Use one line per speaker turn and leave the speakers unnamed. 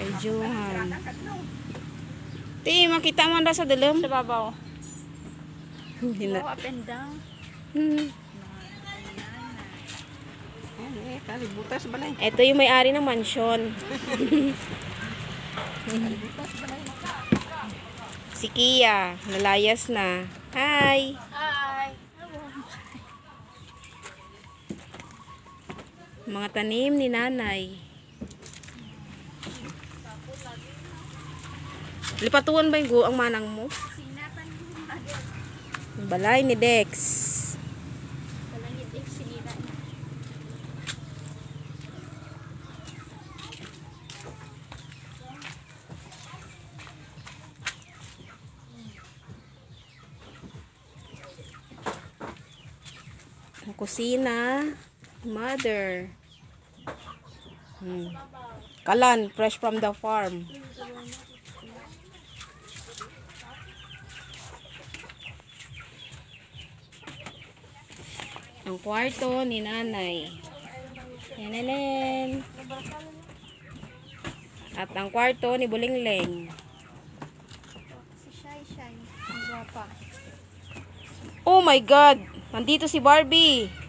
Kay Johan. Ti, makita mo na sa dalam.
Sa babaw.
Hina.
Go up and down.
Kalibutas balay.
Ito yung may-ari ng mansyon. Si Kia, nalayas na. Hi!
Hi.
Mga tanim ni nanay. Lipatuan ba yung ang manang mo? Balay ni Dex.
Balangit sinira na.
Ang kusina. Mother. Kalan, fresh from the farm. Ang kwarto ni nanay. Yanelen. At ang kwarto ni Bulingleng.
Si Shai. Ang guwapa.
Oh my God! Nandito si Barbie.